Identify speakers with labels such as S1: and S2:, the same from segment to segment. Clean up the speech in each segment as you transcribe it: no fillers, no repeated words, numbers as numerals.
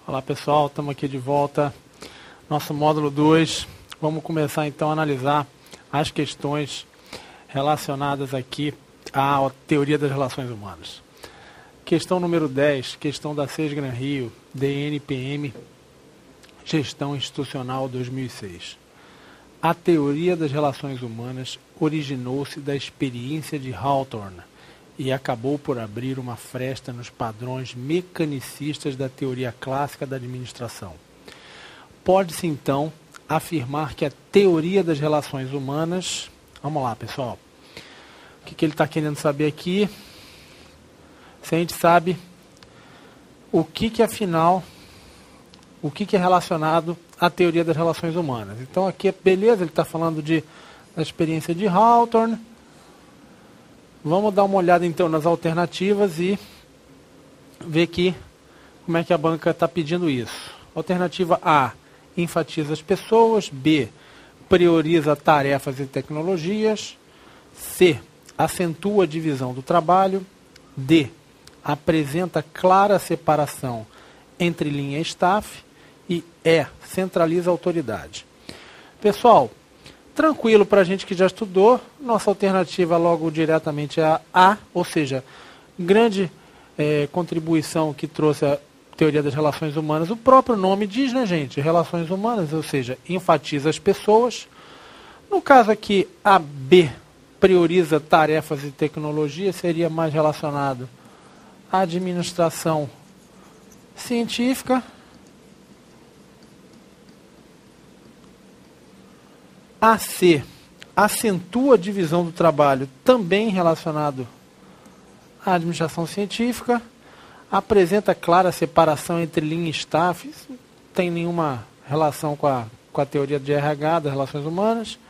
S1: Olá pessoal, estamos aqui de volta, nosso módulo 2. Vamos começar então a analisar as questões relacionadas aqui à teoria das relações humanas. Questão número 10, questão da SES Gran Rio, DNPM, Gestão Institucional 2006. A teoria das relações humanas originou-se da experiência de Hawthorne e acabou por abrir uma fresta nos padrões mecanicistas da teoria clássica da administração. Pode-se, então, afirmar que a teoria das relações humanas... Vamos lá, pessoal. O que ele está querendo saber aqui? Se a gente sabe o que afinal, o que é relacionado à teoria das relações humanas. Então, aqui, beleza, ele está falando da experiência de Hawthorne. Vamos dar uma olhada então nas alternativas e ver aqui como é que a banca está pedindo isso. Alternativa A, enfatiza as pessoas. B, prioriza tarefas e tecnologias. C, acentua a divisão do trabalho. D, apresenta clara separação entre linha e staff. E E, centraliza a autoridade. Pessoal, tranquilo para a gente que já estudou, nossa alternativa logo diretamente é a, ou seja, grande contribuição que trouxe a teoria das relações humanas. O próprio nome diz, né, gente? Relações humanas, ou seja, enfatiza as pessoas. No caso aqui, a B, prioriza tarefas e tecnologia, seria mais relacionado à administração científica. A C, acentua a divisão do trabalho, também relacionado à administração científica. Apresenta clara separação entre linha e staff, isso não tem nenhuma relação com a teoria de RH, das relações humanas.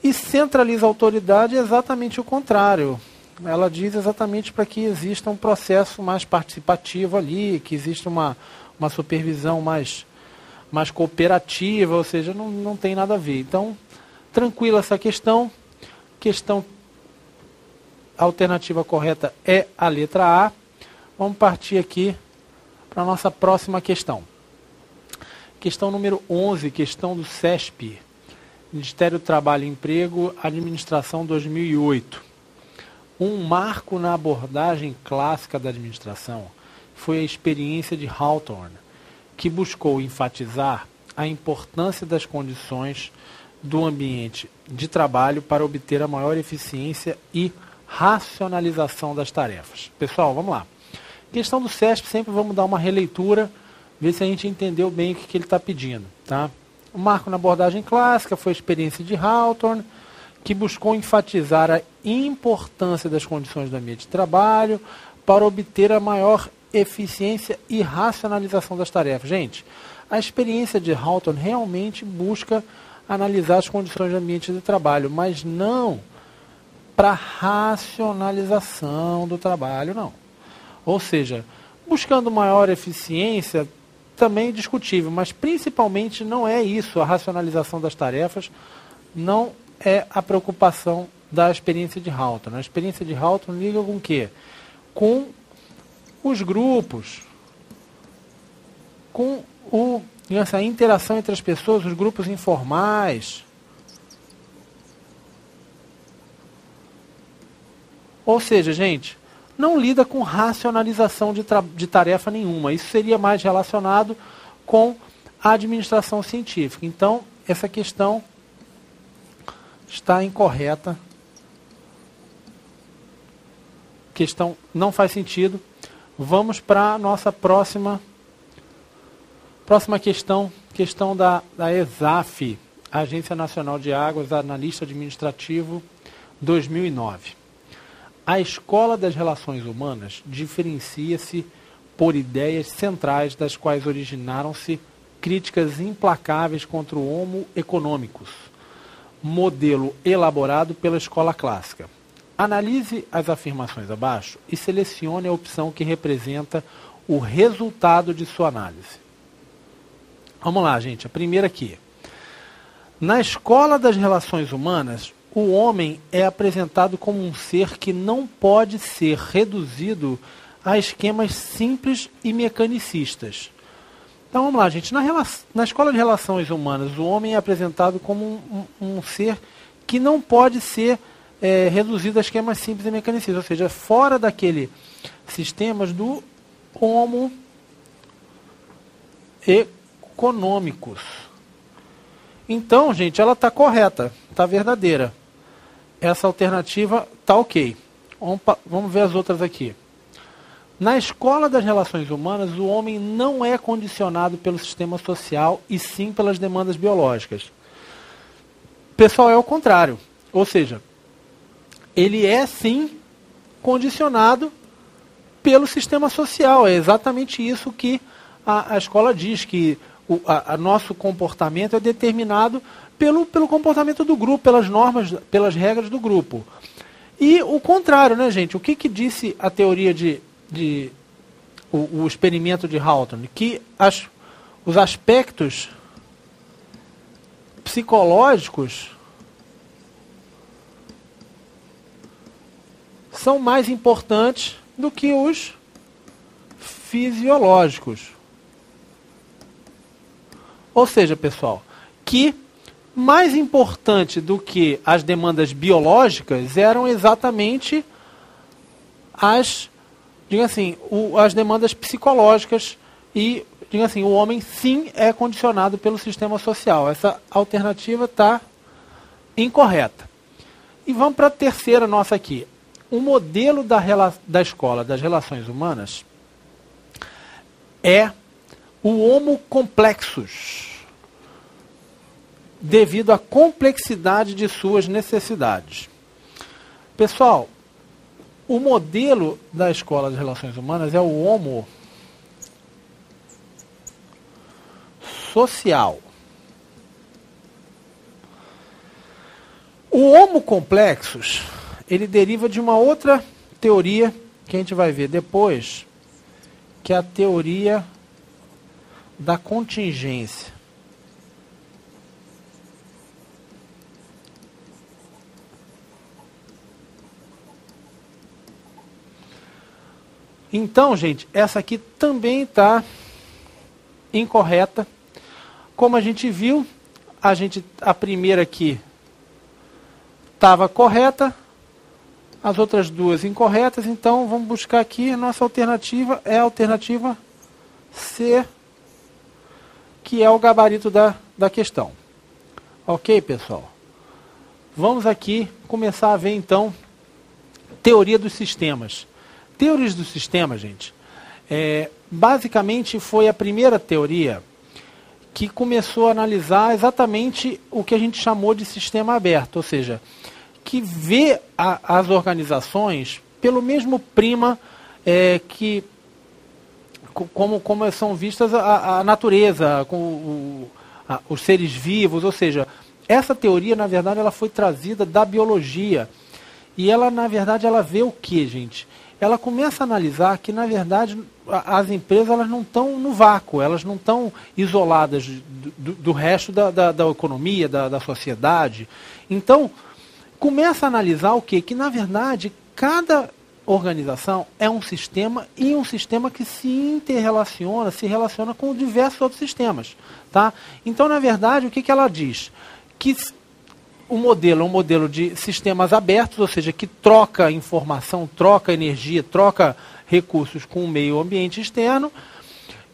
S1: E centraliza a autoridade, exatamente o contrário. Ela diz exatamente para que exista um processo mais participativo ali, que exista uma supervisão mais cooperativa, ou seja, não tem nada a ver. Então, tranquila essa questão. A alternativa correta é a letra A. Vamos partir aqui para a nossa próxima questão. Questão número 11, questão do CESP, Ministério do Trabalho e Emprego, Administração 2008. Um marco na abordagem clássica da administração foi a experiência de Hawthorne, que buscou enfatizar a importância das condições do ambiente de trabalho para obter a maior eficiência e racionalização das tarefas. Pessoal, vamos lá. Questão do CESP, sempre vamos dar uma releitura, ver se a gente entendeu bem o que ele está pedindo. Tá? O marco na abordagem clássica foi a experiência de Hawthorne, que buscou enfatizar a importância das condições do ambiente de trabalho para obter a maior eficiência e racionalização das tarefas. Gente, a experiência de Hawthorne realmente busca analisar as condições do ambiente de trabalho, mas não para racionalização do trabalho, não. Ou seja, buscando maior eficiência, também discutível, mas principalmente não é isso, a racionalização das tarefas não é a preocupação da experiência de Hawthorne. A experiência de Hawthorne liga com o quê? Com os grupos, com essa interação entre as pessoas, os grupos informais. Ou seja, gente, não lida com racionalização de tarefa nenhuma. Isso seria mais relacionado com a administração científica. Então, essa questão está incorreta. Questão não faz sentido. Vamos para a nossa próxima questão, questão da ESAF, Agência Nacional de Águas, Analista Administrativo, 2009. A Escola das Relações Humanas diferencia-se por ideias centrais das quais originaram-se críticas implacáveis contra o Homo economicus, modelo elaborado pela escola clássica. Analise as afirmações abaixo e selecione a opção que representa o resultado de sua análise. Vamos lá, gente. A primeira aqui. Na escola das relações humanas, o homem é apresentado como um ser que não pode ser reduzido a esquemas simples e mecanicistas. Então vamos lá, gente. Na escola de relações humanas, o homem é apresentado como um ser que não pode ser reduzido a esquemas simples e mecanicistas, ou seja, fora daquele sistemas do homo econômicos. Então, gente, ela está correta, está verdadeira. Essa alternativa está ok. Vamos ver as outras aqui. Na escola das relações humanas, o homem não é condicionado pelo sistema social e sim pelas demandas biológicas. Pessoal, é o contrário. Ou seja, ele é sim condicionado pelo sistema social. É exatamente isso que a escola diz, que o nosso comportamento é determinado pelo comportamento do grupo, pelas normas, pelas regras do grupo. E o contrário, né, gente? O que disse a teoria o experimento de Hawthorne? Que os aspectos psicológicos são mais importantes do que os fisiológicos. Ou seja, pessoal, que mais importante do que as demandas biológicas eram exatamente as demandas psicológicas e, diga assim, o homem sim é condicionado pelo sistema social. Essa alternativa está incorreta. E vamos para a terceira nossa aqui. O modelo da escola das relações humanas é o homo complexus, devido à complexidade de suas necessidades. Pessoal, o modelo da escola das relações humanas é o homo social. O homo complexus, ele deriva de uma outra teoria que a gente vai ver depois, que é a teoria da contingência. Então, gente, essa aqui também está incorreta. Como a gente viu, a primeira aqui estava correta, as outras duas incorretas, então vamos buscar aqui, a nossa alternativa é a alternativa C, que é o gabarito da questão. Ok, pessoal? Vamos aqui começar a ver, então, teoria dos sistemas. Teorias do sistema, gente, basicamente foi a primeira teoria que começou a analisar exatamente o que a gente chamou de sistema aberto, ou seja, que vê as organizações pelo mesmo prisma como são vistas a natureza, os seres vivos, ou seja, essa teoria, na verdade, ela foi trazida da biologia. E ela, na verdade, ela vê o que, gente? Ela começa a analisar que, na verdade, as empresas elas não estão no vácuo, elas não estão isoladas do resto da economia, da sociedade. Então, começa a analisar o quê? Que, na verdade, cada organização é um sistema e um sistema que se relaciona com diversos outros sistemas. Tá? Então, na verdade, o que ela diz? Que o modelo é um modelo de sistemas abertos, ou seja, que troca informação, troca energia, troca recursos com o meio ambiente externo.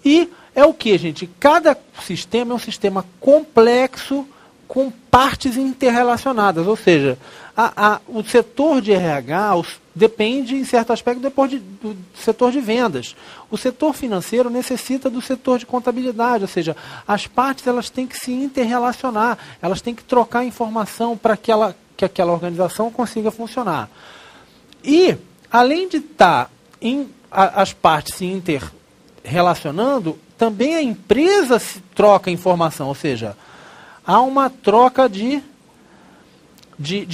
S1: E é o que, gente? Cada sistema é um sistema complexo com partes interrelacionadas, ou seja, o setor de RH depende, em certo aspecto, do setor de vendas. O setor financeiro necessita do setor de contabilidade, ou seja, as partes elas têm que se interrelacionar, elas têm que trocar informação para que aquela organização consiga funcionar. E, além de estar as partes se interrelacionando, também a empresa troca informação, ou seja, há uma troca de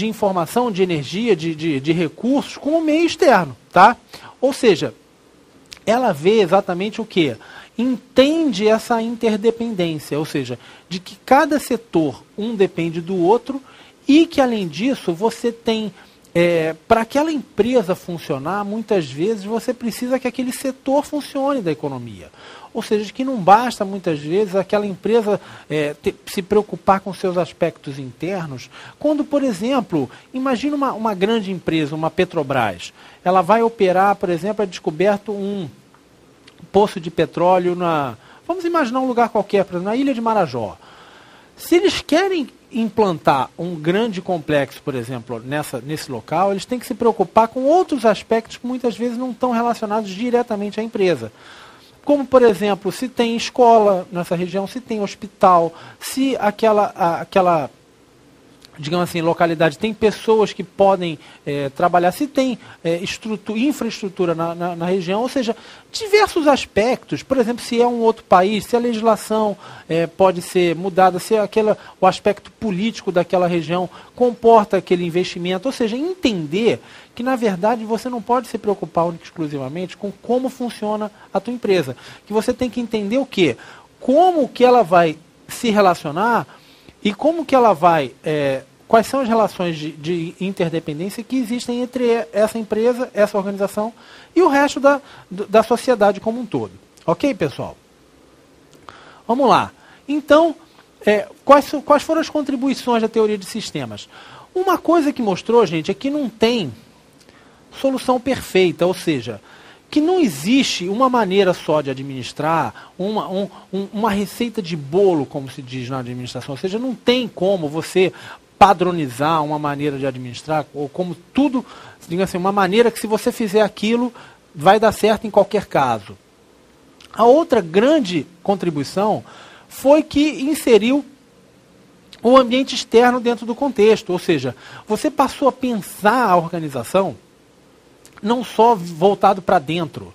S1: informação, de energia, de recursos com o meio externo. Tá? Ou seja, ela vê exatamente o quê? Entende essa interdependência, ou seja, de que cada setor, um depende do outro, e que, além disso, você tem para aquela empresa funcionar, muitas vezes você precisa que aquele setor funcione da economia. Ou seja, que não basta muitas vezes aquela empresa se preocupar com seus aspectos internos, quando, por exemplo, imagina uma grande empresa, uma Petrobras, ela vai operar, por exemplo, é descoberto um poço de petróleo vamos imaginar um lugar qualquer, por exemplo, na Ilha de Marajó. Se eles querem implantar um grande complexo, por exemplo, nesse local, eles têm que se preocupar com outros aspectos que muitas vezes não estão relacionados diretamente à empresa. Como, por exemplo, se tem escola nessa região, se tem hospital, se aquela digamos assim, localidade tem pessoas que podem trabalhar, se tem infraestrutura na região, ou seja, diversos aspectos, por exemplo, se é um outro país, se a legislação pode ser mudada, se o aspecto político daquela região comporta aquele investimento, ou seja, entender que, na verdade, você não pode se preocupar única e exclusivamente com como funciona a tua empresa, que você tem que entender o quê? Como que ela vai se relacionar e como que ela vai... quais são as relações de interdependência que existem entre essa empresa, essa organização e o resto da sociedade como um todo. Ok, pessoal? Vamos lá. Então, quais foram as contribuições da teoria de sistemas? Uma coisa que mostrou, gente, é que não tem solução perfeita, ou seja, que não existe uma maneira só de administrar, uma receita de bolo, como se diz na administração, ou seja, não tem como você padronizar uma maneira de administrar, ou como tudo, digamos assim, uma maneira que se você fizer aquilo, vai dar certo em qualquer caso. A outra grande contribuição foi que inseriu o ambiente externo dentro do contexto, ou seja, você passou a pensar a organização não só voltado para dentro,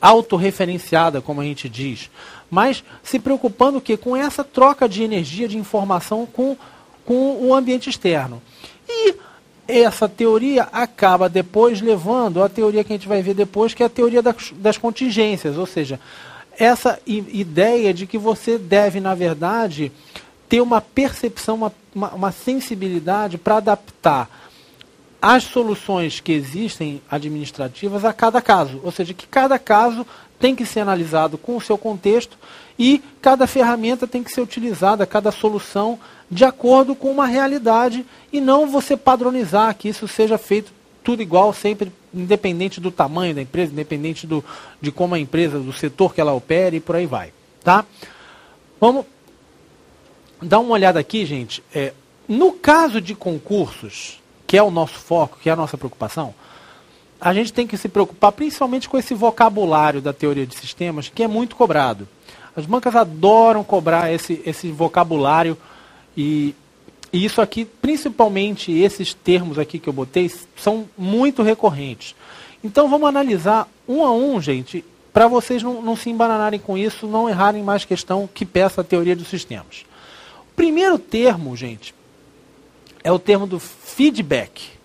S1: autorreferenciada, como a gente diz, mas se preocupando com essa troca de energia, de informação com o ambiente externo. E essa teoria acaba depois levando a teoria que a gente vai ver depois, que é a teoria das contingências, ou seja, essa ideia de que você deve, na verdade, ter uma percepção, uma sensibilidade para adaptar as soluções que existem administrativas a cada caso. Ou seja, que cada caso tem que ser analisado com o seu contexto e cada ferramenta tem que ser utilizada, cada solução, de acordo com uma realidade e não você padronizar que isso seja feito tudo igual, sempre independente do tamanho da empresa, independente de como a empresa, do setor que ela opere e por aí vai. Tá? Vamos dar uma olhada aqui, gente. No caso de concursos, que é o nosso foco, que é a nossa preocupação, a gente tem que se preocupar principalmente com esse vocabulário da teoria de sistemas, que é muito cobrado. As bancas adoram cobrar esse vocabulário e isso aqui, principalmente esses termos aqui que eu botei, são muito recorrentes. Então vamos analisar um a um, gente, para vocês não se embananarem com isso, não errarem mais questão que peça a teoria dos sistemas. O primeiro termo, gente, é o termo do feedback.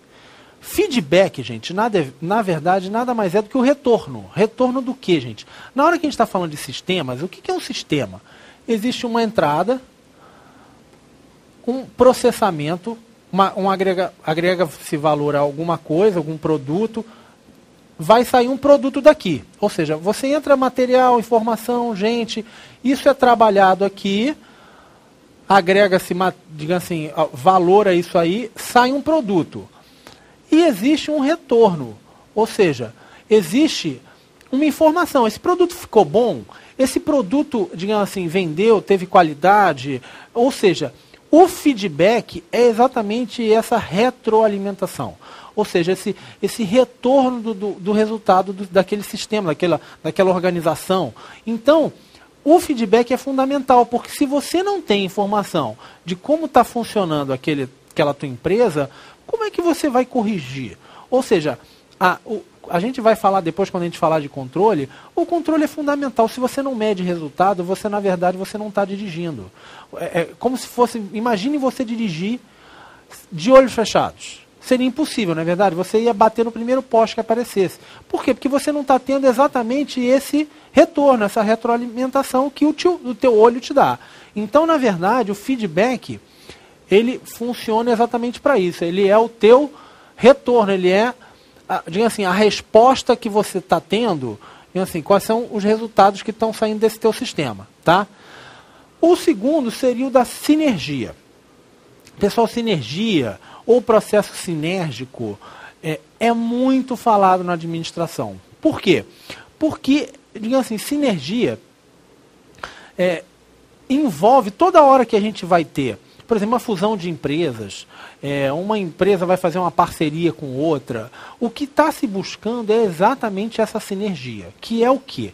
S1: Feedback, gente, na verdade, nada mais é do que o retorno. Retorno do quê, gente? Na hora que a gente está falando de sistemas, o que é um sistema? Existe uma entrada, um processamento, agrega-se valor a alguma coisa, algum produto, vai sair um produto daqui. Ou seja, você entra material, informação, gente, isso é trabalhado aqui, agrega-se, digamos assim, valor a isso aí, sai um produto. E existe um retorno, ou seja, existe uma informação. Esse produto ficou bom? Esse produto, digamos assim, vendeu, teve qualidade? Ou seja, o feedback é exatamente essa retroalimentação. Ou seja, esse retorno do resultado daquele sistema, daquela organização. Então, o feedback é fundamental, porque se você não tem informação de como está funcionando aquela tua empresa, como é que você vai corrigir? Ou seja, a gente vai falar depois, quando a gente falar de controle, o controle é fundamental. Se você não mede resultado, na verdade, você não está dirigindo. É como se fosse, imagine você dirigir de olhos fechados. Seria impossível, não é verdade? Você ia bater no primeiro poste que aparecesse. Por quê? Porque você não está tendo exatamente esse retorno, essa retroalimentação que o teu olho te dá. Então, na verdade, o feedback, ele funciona exatamente para isso. Ele é o teu retorno, ele é, digamos assim, a resposta que você está tendo, assim, quais são os resultados que estão saindo desse teu sistema, tá? O segundo seria o da sinergia. Pessoal, sinergia ou processo sinérgico é muito falado na administração. Por quê? Porque, digamos assim, sinergia envolve toda hora que a gente vai ter, por exemplo, uma fusão de empresas, uma empresa vai fazer uma parceria com outra, o que está se buscando é exatamente essa sinergia, que é o quê?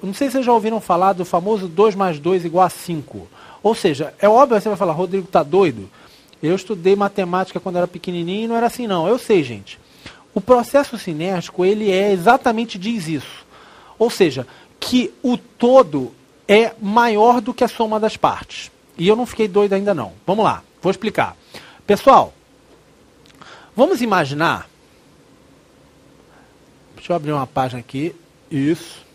S1: Não sei se vocês já ouviram falar do famoso 2 mais 2 igual a 5. Ou seja, é óbvio que você vai falar, Rodrigo, está doido? Eu estudei matemática quando era pequenininho e não era assim não. Eu sei, gente. O processo sinérgico, ele exatamente diz isso. Ou seja, que o todo é maior do que a soma das partes. E eu não fiquei doido ainda não. Vamos lá, vou explicar. Pessoal, vamos imaginar... Deixa eu abrir uma página aqui. Isso.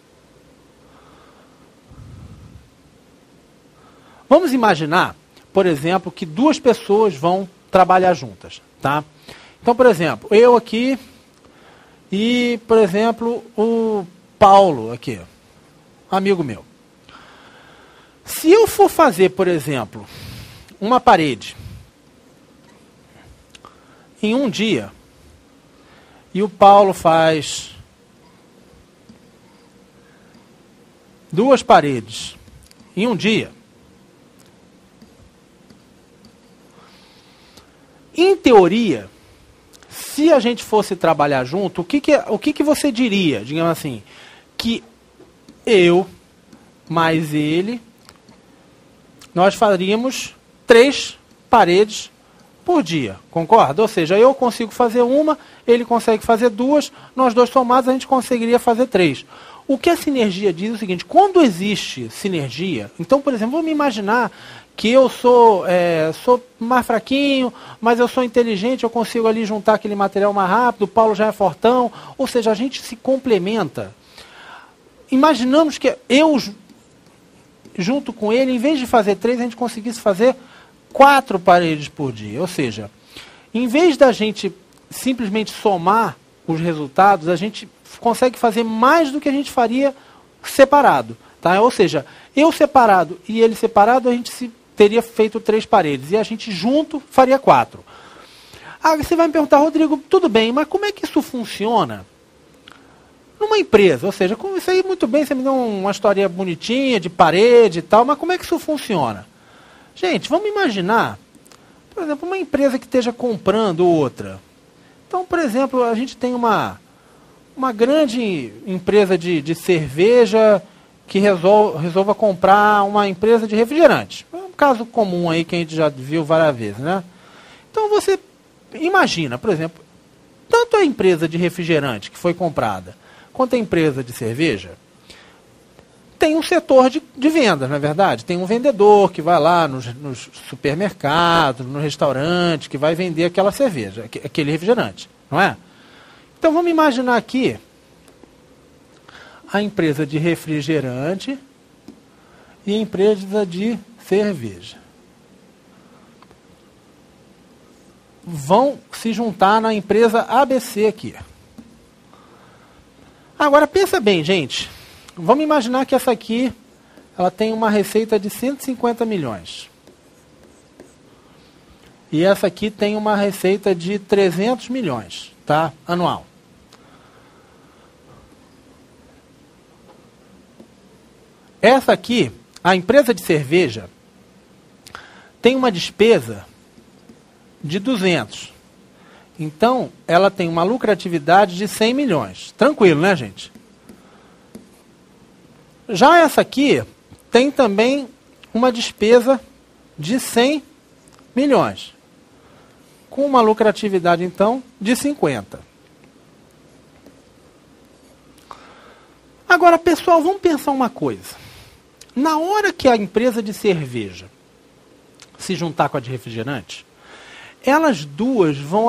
S1: Vamos imaginar, por exemplo, que duas pessoas vão trabalhar juntas, tá? Então, por exemplo, eu aqui e, por exemplo, o Paulo aqui, amigo meu. Se eu for fazer, por exemplo, uma parede em um dia e o Paulo faz 2 paredes em um dia, em teoria, se a gente fosse trabalhar junto, o que você diria, digamos assim, que eu mais ele, nós faríamos 3 paredes por dia, concorda? Ou seja, eu consigo fazer uma, ele consegue fazer 2, nós dois somados a gente conseguiria fazer 3. O que a sinergia diz é o seguinte, quando existe sinergia, então, por exemplo, vamos imaginar que eu sou mais fraquinho, mas eu sou inteligente, eu consigo ali juntar aquele material mais rápido, o Paulo já é fortão, ou seja, a gente se complementa. Imaginamos que eu, junto com ele, em vez de fazer 3, a gente conseguisse fazer 4 paredes por dia. Ou seja, em vez da gente simplesmente somar os resultados, a gente consegue fazer mais do que a gente faria separado. Tá? Ou seja, eu separado e ele separado, a gente teria feito 3 paredes. E a gente junto faria 4. Ah, você vai me perguntar, Rodrigo, tudo bem, mas como é que isso funciona numa empresa? Ou seja, como isso aí muito bem, você me deu uma história bonitinha de parede e tal, mas como é que isso funciona? Gente, vamos imaginar, por exemplo, uma empresa que esteja comprando outra. Então, por exemplo, a gente tem uma grande empresa de cerveja que resolva comprar uma empresa de refrigerante. É um caso comum aí que a gente já viu várias vezes, né? Então você imagina, por exemplo, tanto a empresa de refrigerante que foi comprada, quanto a empresa de cerveja, tem um setor de vendas, não é verdade? Tem um vendedor que vai lá nos supermercados, no restaurante, que vai vender aquela cerveja, aquele refrigerante, não é? Então vamos imaginar aqui a empresa de refrigerante e a empresa de cerveja. Vão se juntar na empresa ABC aqui. Agora pensa bem, gente. Vamos imaginar que essa aqui ela tem uma receita de 150 milhões. E essa aqui tem uma receita de 300 milhões, tá? Anual. Essa aqui, a empresa de cerveja, tem uma despesa de 200. Então, ela tem uma lucratividade de 100 milhões. Tranquilo, né, gente? Já essa aqui tem também uma despesa de 100 milhões. Com uma lucratividade, então, de 50. Agora, pessoal, vamos pensar uma coisa. Na hora que a empresa de cerveja se juntar com a de refrigerante, elas duas vão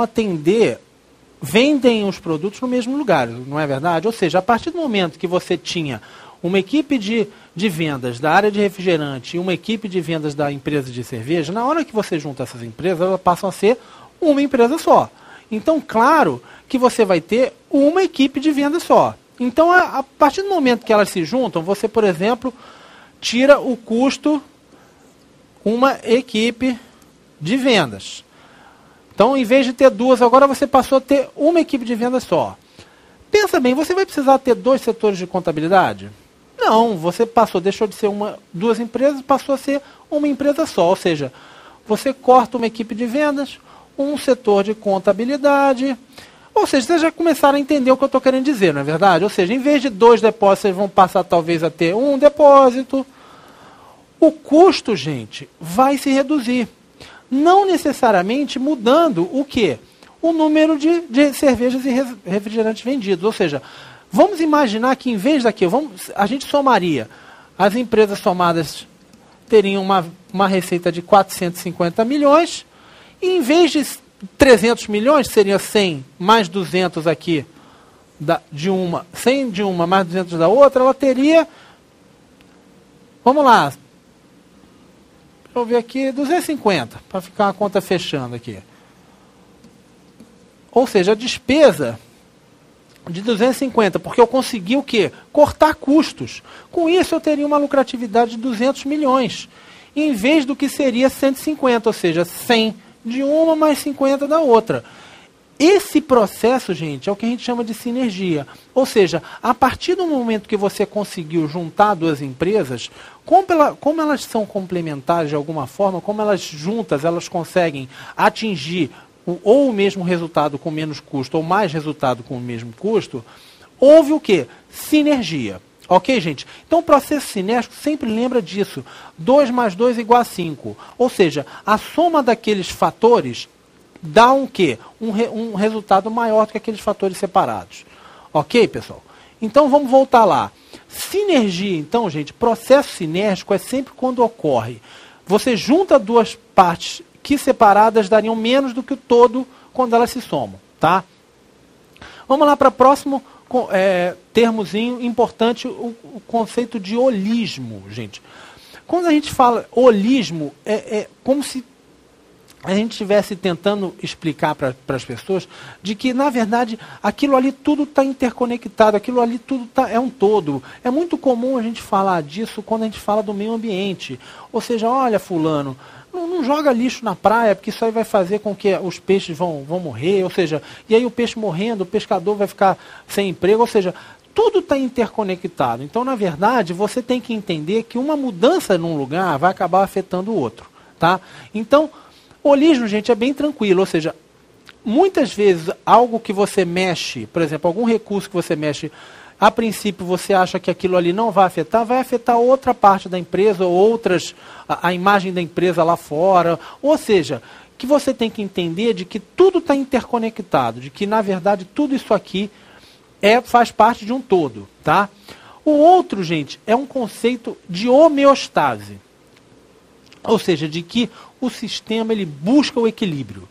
S1: vendem os produtos no mesmo lugar, não é verdade? Ou seja, a partir do momento que você tinha uma equipe de vendas da área de refrigerante e uma equipe de vendas da empresa de cerveja, na hora que você junta essas empresas, elas passam a ser uma empresa só. Então, claro que você vai ter uma equipe de venda só. Então, a partir do momento que elas se juntam, você, por exemplo, tira o custo uma equipe de vendas. Então, em vez de ter duas, agora você passou a ter uma equipe de vendas só. Pensa bem, você vai precisar ter 2 setores de contabilidade? Não, você deixou de ser duas empresas, passou a ser uma empresa só. Ou seja, você corta uma equipe de vendas, um setor de contabilidade. Ou seja, vocês já começaram a entender o que eu estou querendo dizer, não é verdade? Ou seja, em vez de 2 depósitos, vocês vão passar talvez a ter 1 depósito. O custo, gente, vai se reduzir. Não necessariamente mudando o quê? O número de cervejas e refrigerantes vendidos. Ou seja, vamos imaginar que em vez daquilo, a gente somaria. As empresas somadas teriam uma receita de 450 milhões. E em vez de 300 milhões, seria 100 mais 200 aqui, 100 de uma mais 200 da outra, ela teria, vamos lá, deixa eu ver aqui, 250, para ficar a conta fechando aqui. Ou seja, a despesa de 250, porque eu consegui o quê? Cortar custos. Com isso eu teria uma lucratividade de 200 milhões, em vez do que seria 150, ou seja, 100 de uma mais 50 da outra. Esse processo, gente, é o que a gente chama de sinergia. Ou seja, a partir do momento que você conseguiu juntar 2 empresas, como elas são complementares de alguma forma, como elas juntas, elas conseguem atingir ou o mesmo resultado com menos custo, ou mais resultado com o mesmo custo, houve o quê? Sinergia. Ok, gente? Então o processo sinérgico sempre lembra disso. 2 mais 2 igual a 5. Ou seja, a soma daqueles fatores dá um quê? Um resultado maior do que aqueles fatores separados. Ok, pessoal? Então vamos voltar lá. Sinergia, então, gente, processo sinérgico é sempre quando ocorre. Você junta 2 partes que separadas dariam menos do que o todo quando elas se somam, tá? Vamos lá para o próximo termozinho importante, o conceito de holismo, gente. Quando a gente fala holismo, é como se a gente estivesse tentando explicar para as pessoas de que, na verdade, aquilo ali tudo está interconectado, aquilo ali tudo é um todo. É muito comum a gente falar disso quando a gente fala do meio ambiente. Ou seja, olha, fulano, não joga lixo na praia, porque isso aí vai fazer com que os peixes vão morrer. Ou seja, e aí o peixe morrendo, o pescador vai ficar sem emprego. Ou seja, tudo está interconectado. Então, na verdade, você tem que entender que uma mudança num lugar vai acabar afetando o outro. Tá? Então, o holismo, gente, é bem tranquilo, ou seja, muitas vezes algo que você mexe, por exemplo, algum recurso que você mexe, a princípio você acha que aquilo ali não vai afetar outra parte da empresa, ou outras, a imagem da empresa lá fora, ou seja, que você tem que entender de que tudo está interconectado, de que na verdade tudo isso aqui faz parte de um todo, tá? O outro, gente, é um conceito de homeostase. Ou seja, de que o sistema ele busca o equilíbrio.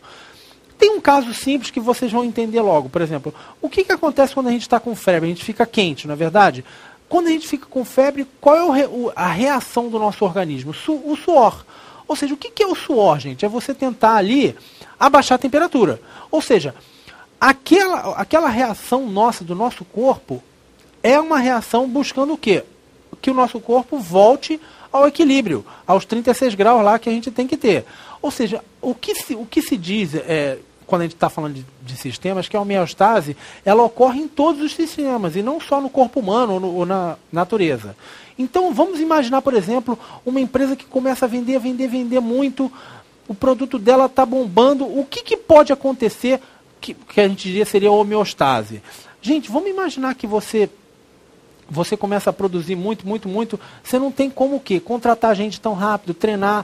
S1: Tem um caso simples que vocês vão entender logo. Por exemplo, o que acontece quando a gente está com febre? A gente fica quente, não é verdade? Quando a gente fica com febre, qual é a reação do nosso organismo? O suor. Ou seja, o que é o suor, gente? É você tentar ali abaixar a temperatura. Ou seja, aquela reação nossa, do nosso corpo, é uma reação buscando o quê? Que o nosso corpo volte ao equilíbrio, aos 36 graus lá que a gente tem que ter. Ou seja, o que se diz, quando a gente está falando de sistemas, que a homeostase, ela ocorre em todos os sistemas, e não só no corpo humano ou na natureza. Então, vamos imaginar, por exemplo, uma empresa que começa a vender muito, o produto dela está bombando, o que pode acontecer que a gente diria seria homeostase? Gente, vamos imaginar que você começa a produzir muito, você não tem como o quê? Contratar gente tão rápido, treinar,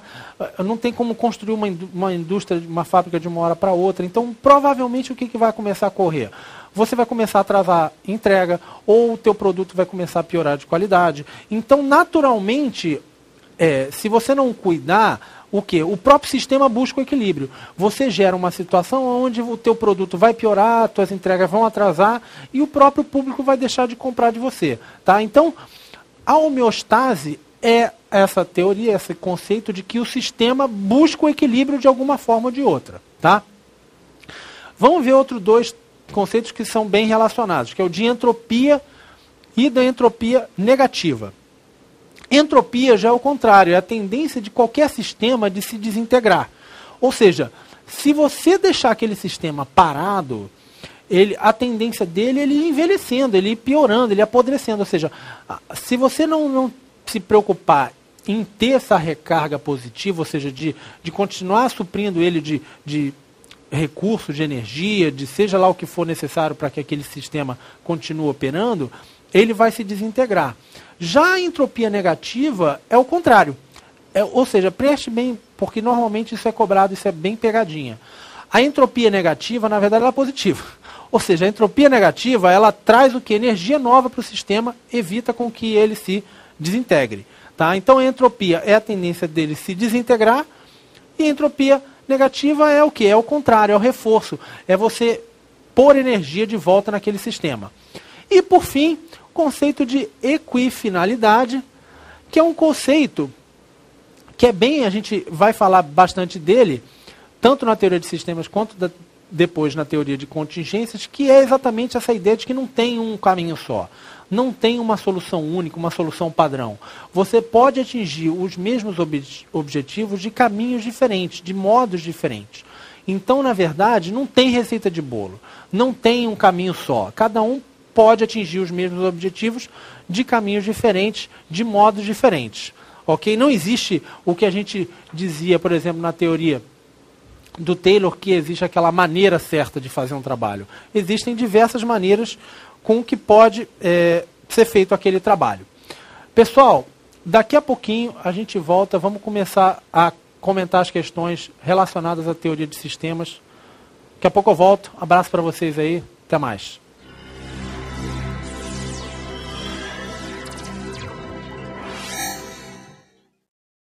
S1: não tem como construir uma indústria, uma fábrica de uma hora para outra. Então, provavelmente, o que vai começar a ocorrer? Você vai começar a atrasar entrega, ou o teu produto vai começar a piorar de qualidade. Então, naturalmente, se você não cuidar, o quê? O próprio sistema busca o equilíbrio. Você gera uma situação onde o teu produto vai piorar, tuas entregas vão atrasar e o próprio público vai deixar de comprar de você. Tá? Então, a homeostase é essa teoria, esse conceito de que o sistema busca o equilíbrio de alguma forma ou de outra. Tá? Vamos ver outros dois conceitos que são bem relacionados, que é o de entropia e da entropia negativa. Entropia já é o contrário, é a tendência de qualquer sistema de se desintegrar. Ou seja, se você deixar aquele sistema parado, a tendência dele é ele ir envelhecendo, ele ir piorando, ele ir apodrecendo. Ou seja, se você não se preocupar em ter essa recarga positiva, ou seja, de continuar suprindo ele de recursos, de energia, de seja lá o que for necessário para que aquele sistema continue operando, ele vai se desintegrar. Já a entropia negativa é o contrário. Ou seja, preste bem, porque normalmente isso é cobrado, isso é bem pegadinha. A entropia negativa, na verdade, ela é positiva. Ou seja, a entropia negativa, ela traz o que? Energia nova para o sistema, evita com que ele se desintegre. Tá? Então, a entropia é a tendência dele se desintegrar, e a entropia negativa é o que? É o contrário, é o reforço. É você pôr energia de volta naquele sistema. E, por fim, o conceito de equifinalidade, que é um conceito que é bem, a gente vai falar bastante dele, tanto na teoria de sistemas quanto depois na teoria de contingências, que é exatamente essa ideia de que não tem um caminho só. Não tem uma solução única, uma solução padrão. Você pode atingir os mesmos objetivos de caminhos diferentes, de modos diferentes. Então, na verdade, não tem receita de bolo. Não tem um caminho só. Cada um pode atingir os mesmos objetivos de caminhos diferentes, de modos diferentes. Ok? Não existe o que a gente dizia, por exemplo, na teoria do Taylor, que existe aquela maneira certa de fazer um trabalho. Existem diversas maneiras com que pode ser feito aquele trabalho. Pessoal, daqui a pouquinho a gente volta, vamos começar a comentar as questões relacionadas à teoria de sistemas. Daqui a pouco eu volto. Abraço para vocês aí. Até mais.